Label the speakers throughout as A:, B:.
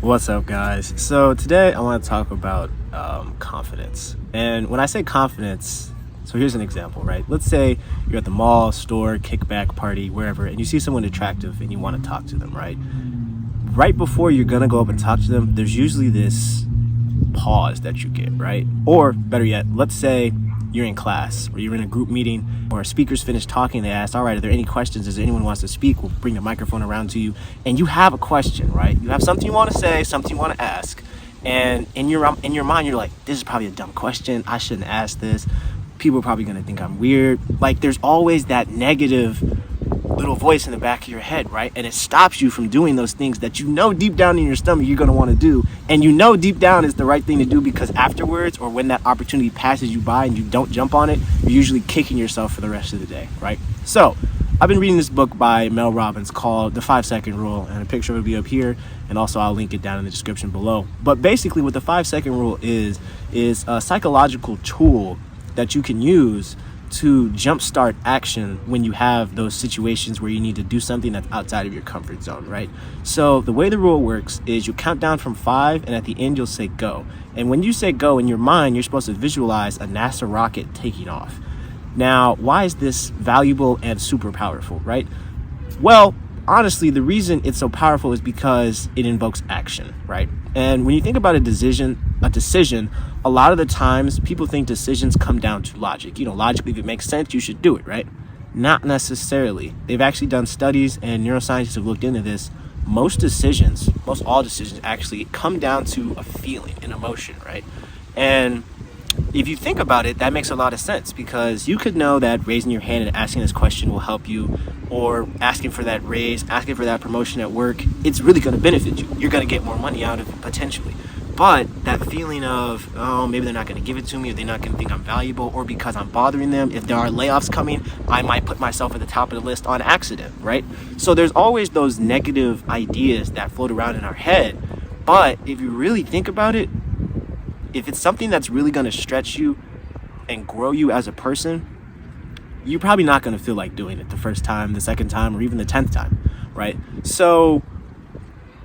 A: What's up, guys? So today I want to talk about confidence. And when I say confidence, so here's an example, right? Let's say you're at the mall, store, kickback party, wherever, and you see someone attractive and you want to talk to them, right? Right before you're going to go up and talk to them, there's usually this pause that you get, right? Or better yet, let's say you're in class or you're in a group meeting or a speaker's finished talking. They ask, all right, are there any questions? Is there anyone who wants to speak? We'll bring the microphone around to you. And you have a question, right? You have something you want to say, something you want to ask. And in your mind, you're like, this is probably a dumb question. I shouldn't ask this. People are probably going to think I'm weird. Like, there's always that negative little voice in the back of your head, right? And it stops you from doing those things that you know deep down in your stomach you're going to want to do. And you know deep down is the right thing to do, because afterwards, or when that opportunity passes you by and you don't jump on it, you're usually kicking yourself for the rest of the day, right? So I've been reading this book by Mel Robbins called The 5-Second Rule, and a picture will be up here, and also I'll link it down in the description below. But basically what the 5-second rule is a psychological tool that you can use to jumpstart action when you have those situations where you need to do something that's outside of your comfort zone, right? So the way the rule works is you count down from 5, and at the end you'll say go. And when you say go, in your mind, you're supposed to visualize a NASA rocket taking off. Now, why is this valuable and super powerful, right? Well, honestly, the reason it's so powerful is because it invokes action, right? And when you think about a decision, a lot of the times people think decisions come down to logic. Logically, if it makes sense, you should do it, right? Not necessarily. They've actually done studies, and neuroscientists have looked into this. Most all decisions actually come down to a feeling, an emotion, right? And if you think about it, that makes a lot of sense, because you could know that raising your hand and asking this question will help you, or asking for that raise, asking for that promotion at work, it's really going to benefit you. You're going to get more money out of it potentially. But that feeling of, oh, maybe they're not going to give it to me, or they're not going to think I'm valuable, or because I'm bothering them, if there are layoffs coming, I might put myself at the top of the list on accident, right? So there's always those negative ideas that float around in our head. But if you really think about it, if it's something that's really going to stretch you and grow you as a person, you're probably not going to feel like doing it the first time, the second time, or even the 10th time, right? So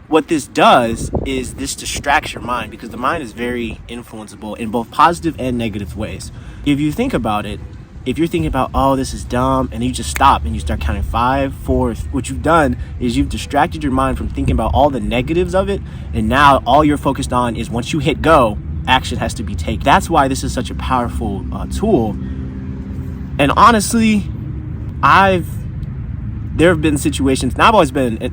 A: what this does is this distracts your mind, because the mind is very influenceable in both positive and negative ways. If you think about it, if you're thinking about, oh, this is dumb, and you just stop and you start counting 5, 4, what you've done is you've distracted your mind from thinking about all the negatives of it, and now all you're focused on is once you hit go, action has to be taken. That's why this is such a powerful tool. And honestly, there have been situations, and I've always been a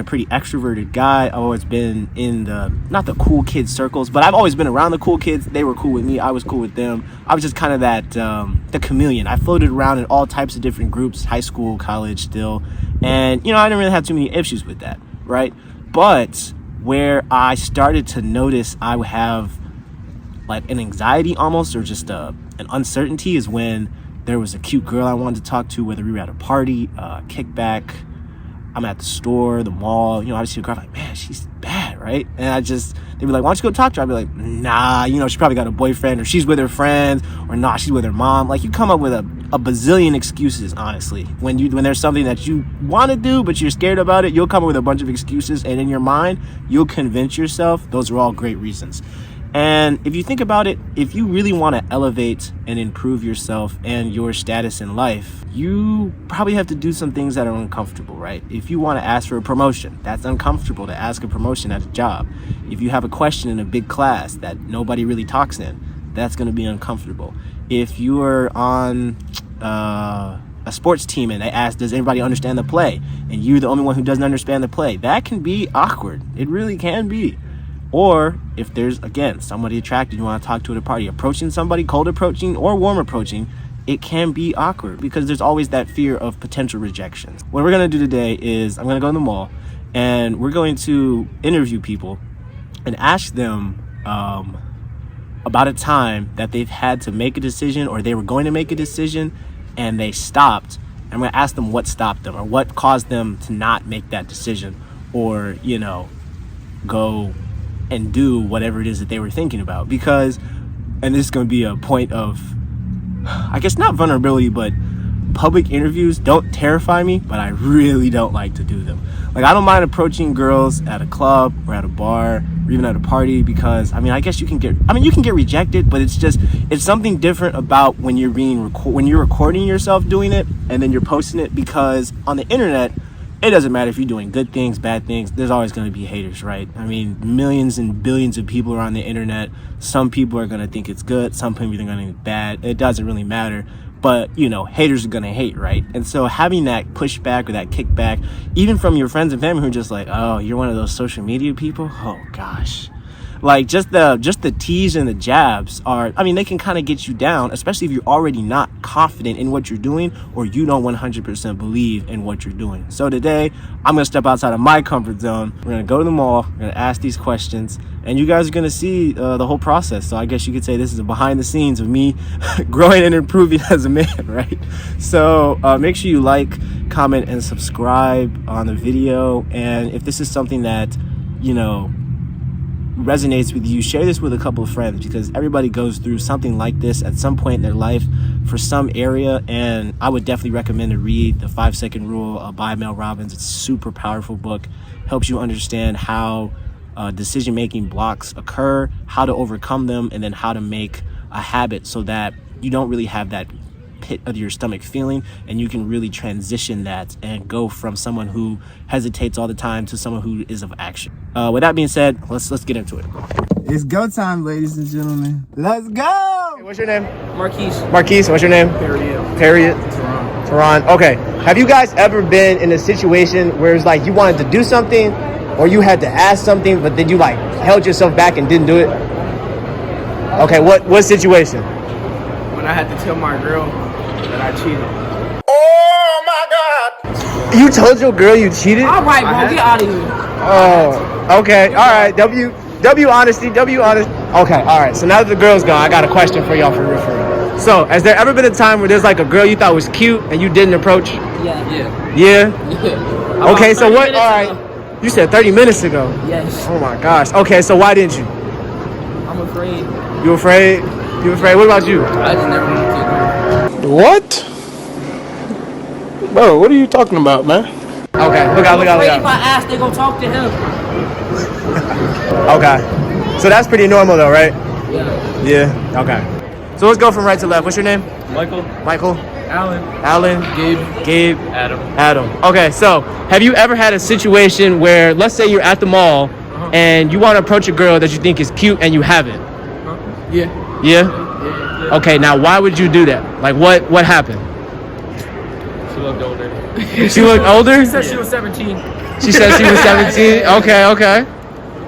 A: pretty extroverted guy. I've always been in not the cool kids circles, but I've always been around the cool kids. They were cool with me. I was cool with them. I was just kind of the chameleon. I floated around in all types of different groups, high school, college still. And, I didn't really have too many issues with that, right? But where I started to notice I would have like an anxiety almost, or just an uncertainty, is when there was a cute girl I wanted to talk to, whether we were at a party, kickback, I'm at the store, the mall, I just see a girl, like, man, she's bad, right? And they'd be like, why don't you go talk to her? I'd be like, nah, she probably got a boyfriend, or she's with her friends, or nah, she's with her mom. Like, you come up with a bazillion excuses, honestly. When there's something that you want to do, but you're scared about it, you'll come up with a bunch of excuses, and in your mind, you'll convince yourself those are all great reasons. And if you think about it, if you really want to elevate and improve yourself and your status in life, you probably have to do some things that are uncomfortable, right? If you want to ask for a promotion, that's uncomfortable to ask a promotion at a job. If you have a question in a big class that nobody really talks in, that's going to be uncomfortable. If you are on a sports team and they ask, does everybody understand the play? And you're the only one who doesn't understand the play, that can be awkward. It really can be. Or if there's, again, somebody attracted you want to talk to at a party, approaching somebody, cold approaching or warm approaching, it can be awkward, because there's always that fear of potential rejection. What we're going to do today is I'm going to go in the mall, and we're going to interview people and ask them about a time that they've had to make a decision, or they were going to make a decision and they stopped. I'm going to ask them what stopped them, or what caused them to not make that decision, or, go and do whatever it is that they were thinking about. Because, and this is going to be a point of, I guess not vulnerability, but public interviews don't terrify me, but I really don't like to do them. Like, I don't mind approaching girls at a club or at a bar or even at a party because, I mean, I guess you can get rejected, but it's something different about when you're recording yourself doing it and then you're posting it, because on the internet, it doesn't matter if you're doing good things, bad things, there's always going to be haters, right? I mean, millions and billions of people are on the internet. Some people are going to think it's good, some people are going to think it's bad. It doesn't really matter. But, haters are going to hate, right? And so having that pushback or that kickback, even from your friends and family who are just like, oh, you're one of those social media people? Oh, gosh. Like, just the tease and the jabs they can kind of get you down, especially if you're already not confident in what you're doing or you don't 100% believe in what you're doing. So today, I'm going to step outside of my comfort zone. We're going to go to the mall. We're going to ask these questions. And you guys are going to see the whole process. So I guess you could say this is a behind the scenes of me growing and improving as a man, right? So make sure you like, comment, and subscribe on the video. And if this is something that, resonates with you, share this with a couple of friends, because everybody goes through something like this at some point in their life for some area. And I would definitely recommend to read the 5-Second Rule by Mel Robbins. It's a super powerful book, helps you understand how decision-making blocks occur, how to overcome them, and then how to make a habit so that you don't really have that pit of your stomach feeling, and you can really transition that and go from someone who hesitates all the time to someone who is of action. With that being said, let's get into it.
B: It's go time, ladies and gentlemen. Let's go!
A: Hey, what's your name?
C: Marquise,
A: what's your name? Harriet. Tehran. Okay. Have you guys ever been in a situation where it's like you wanted to do something or you had to ask something, but then you held yourself back and didn't do it? Okay, what situation?
C: When I had to tell my girl that I cheated.
A: Oh my God! You told your girl you cheated?
C: All right, bro, get out of here.
A: Oh, okay. All right. W honesty. Okay. All right. So now that the girl's gone, I got a question for y'all for real. So, has there ever been a time where there's a girl you thought was cute and you didn't approach? Yeah. Okay. So what? All right. You said 30 minutes ago.
C: Yes.
A: Oh my gosh. Okay. So why didn't you?
C: I'm afraid.
A: You afraid? What about you?
C: I just never wanted to.
D: What? Bro, what are you talking about, man?
A: Okay, look out.
C: If I ask, they gonna talk to him.
A: Okay. So that's pretty normal though, right?
C: Yeah.
A: Okay. So let's go from right to left. What's your name? Michael. Alan. Gabe. Adam. Okay, so have you ever had a situation where, let's say you're at the mall and you want to approach a girl that you think is cute and you haven't? Yeah? Okay, now why would you do that? What happened?
C: She looked older.
A: She looked older?
C: She said she was 17.
A: She said she was 17? Okay.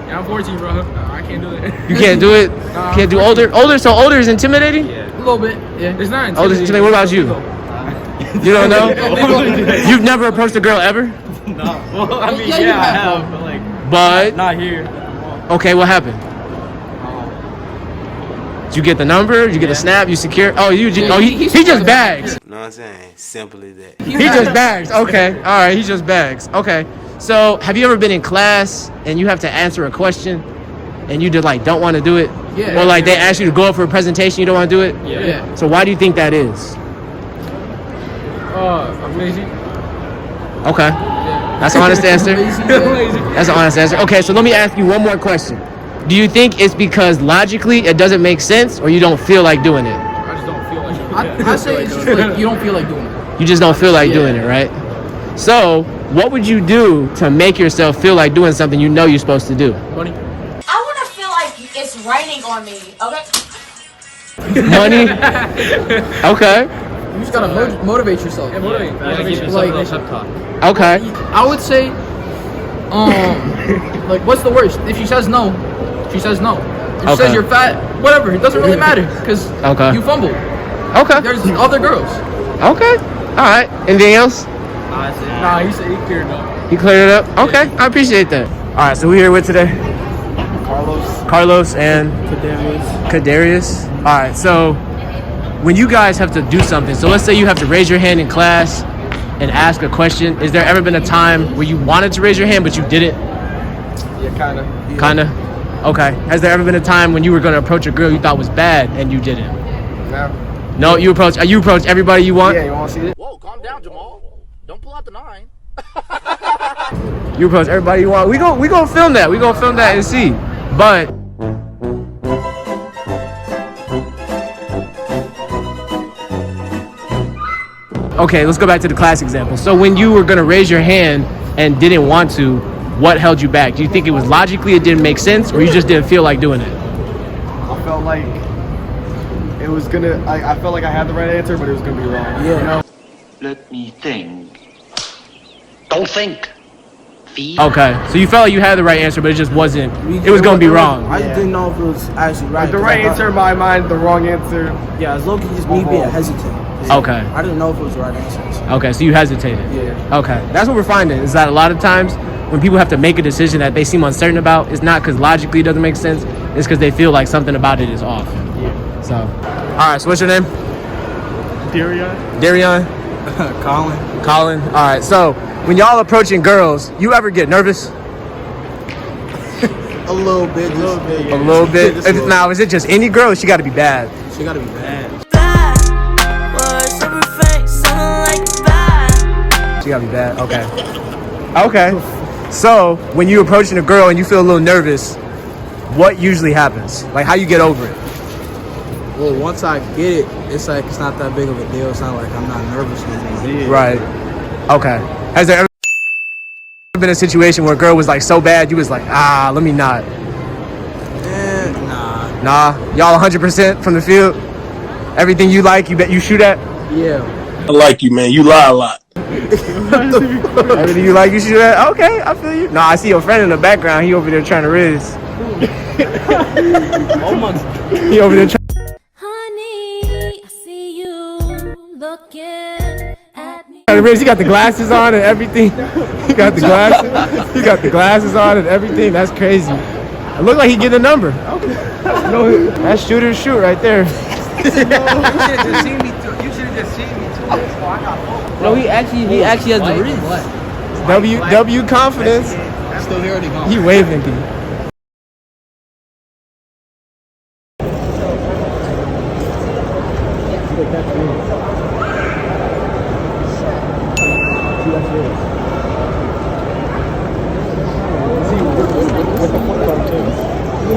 C: Yeah, I'm 14, bro. I can't do it.
A: You can't do it?
C: Nah,
A: Can't do older? So older is intimidating?
C: Yeah. A little bit. Yeah. It's not intimidating.
A: Older is intimidating. What about you? You don't know? You've never approached a girl ever?
C: No. Well, I mean, yeah, I have, but not here.
A: Okay, what happened? Did you get the number? Did you get a snap? You secure? Oh, he just bags.
D: You know what I'm saying? Simple as that.
A: He just bags. Okay. All right. He just bags. Okay. So have you ever been in class and you have to answer a question and you just don't want to do it?
C: Yeah.
A: Or they ask you to go up for a presentation, you don't want to do it?
C: Yeah.
A: So why do you think that is?
C: I'm lazy.
A: Okay.
C: Yeah.
A: That's an honest answer.
C: Lazy.
A: That's an honest answer. Okay. So let me ask you one more question. Do you think it's because logically it doesn't make sense, or you don't feel like doing it?
C: I just don't feel like doing it. I say it's just you don't feel like doing it.
A: You just don't feel like doing it, right? So, what would you do to make yourself feel like doing something you know you're supposed to do?
C: Money.
E: I want to feel like it's raining on me, okay?
A: Money? Okay.
C: You just gotta motivate yourself. Yeah, motivate.
A: Okay.
C: I would say, what's the worst? If she says no, she says no. If she says you're fat, whatever. It doesn't really matter because you fumbled.
A: Okay.
C: There's other girls.
A: Okay. All right. Anything else?
C: Nah, he said he cleared it up.
A: You cleared it up? Okay. I appreciate that. All right. So we're here with today? Carlos and Kadarius. All right. So when you guys have to do something, so let's say you have to raise your hand in class and ask a question. Is there ever been a time where you wanted to raise your hand but you didn't?
C: Yeah, kinda.
A: Kinda? Okay. Has there ever been a time when you were going to approach a girl you thought was bad and you didn't?
C: No.
A: No, you approach everybody you want?
C: Yeah, you want to see it?
F: Whoa, calm down, Jamal. Don't pull out the 9. You approach everybody you want. We gonna film that. We gonna film that and see. But okay, let's go back to the class example. So when you were gonna raise your hand and didn't want to, what held you back? Do you think it was logically it didn't make sense, or you just didn't feel like doing it?
G: I felt like it was gonna. I felt like I had the right answer, but it was gonna be wrong. Yeah. You know?
H: Let me think. Don't think. Feel.
F: Okay, so you felt like you had the right answer, but it just wasn't. It was gonna be wrong.
B: I just didn't know if it was actually right.
G: Like the right answer in my mind, the wrong answer.
B: Yeah, as low-key just me being hesitant.
F: Okay.
B: I didn't know if it was the right answer.
F: Okay, so you hesitated.
G: Yeah.
F: Okay, that's what we're finding, is that a lot of times when people have to make a decision that they seem uncertain about, it's not because logically it doesn't make sense, it's because they feel like something about it is off.
G: Yeah.
F: So, all right, so what's your name? Darion? Colin. All right, so when y'all approaching girls, you ever get nervous?
B: A little bit.
F: A little bit? Now, is it just any girl, or she got to be bad?
B: She gotta be bad.
F: She gotta be bad, okay. So, when you approaching a girl and you feel a little nervous, what usually happens? Like, how you get over it?
B: Well, once I get it, it's like it's not that big of a deal. It's not like I'm not nervous anymore.
F: Right. Okay. Has there ever been a situation where a girl was like so bad, you was like, let me not?
B: Nah.
F: Nah. Y'all 100% from the field? Everything you like, you bet you shoot at?
B: Yeah.
D: I like you, man. You lie a lot.
F: Everything you like, you shoot at? Okay, I feel you. Nah, I see your friend in the background. He over there trying to riz.
B: Oh my.
F: He over there trying.
I: Honey, I see you looking at me.
F: He got the glasses on and everything. He got the glasses. He got the glasses on and everything. That's crazy. It looked like he get a number. No, that's shoot or shoot right there.
B: You should have just seen me too. No, he actually has the wrist.
F: W confidence.
B: Still here, already gone.
F: He waving to you.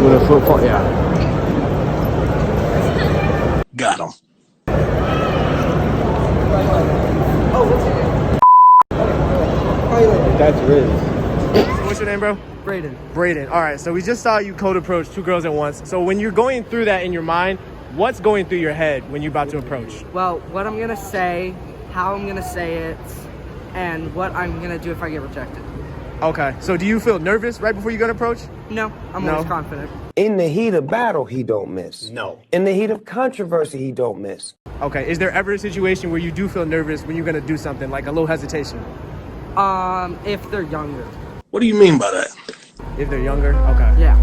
F: With a football, yeah.
D: Got him.
F: That's Riz. What's your name, bro?
B: Braden.
F: All right, so we just saw you code approach 2 girls at once. So when you're going through that in your mind, what's going through your head when you're about to approach?
J: Well, what I'm gonna say, how I'm gonna say it, and what I'm gonna do if I get rejected.
F: Okay, so do you feel nervous right before you're gonna approach?
J: No, I'm always confident.
K: In the heat of battle, he don't miss.
D: No.
K: In the heat of controversy, he don't miss.
F: Okay, is there ever a situation where you do feel nervous when you're gonna do something, like a little hesitation?
J: If they're younger.
D: What do you mean by that?
F: If they're younger? Okay.
J: Yeah.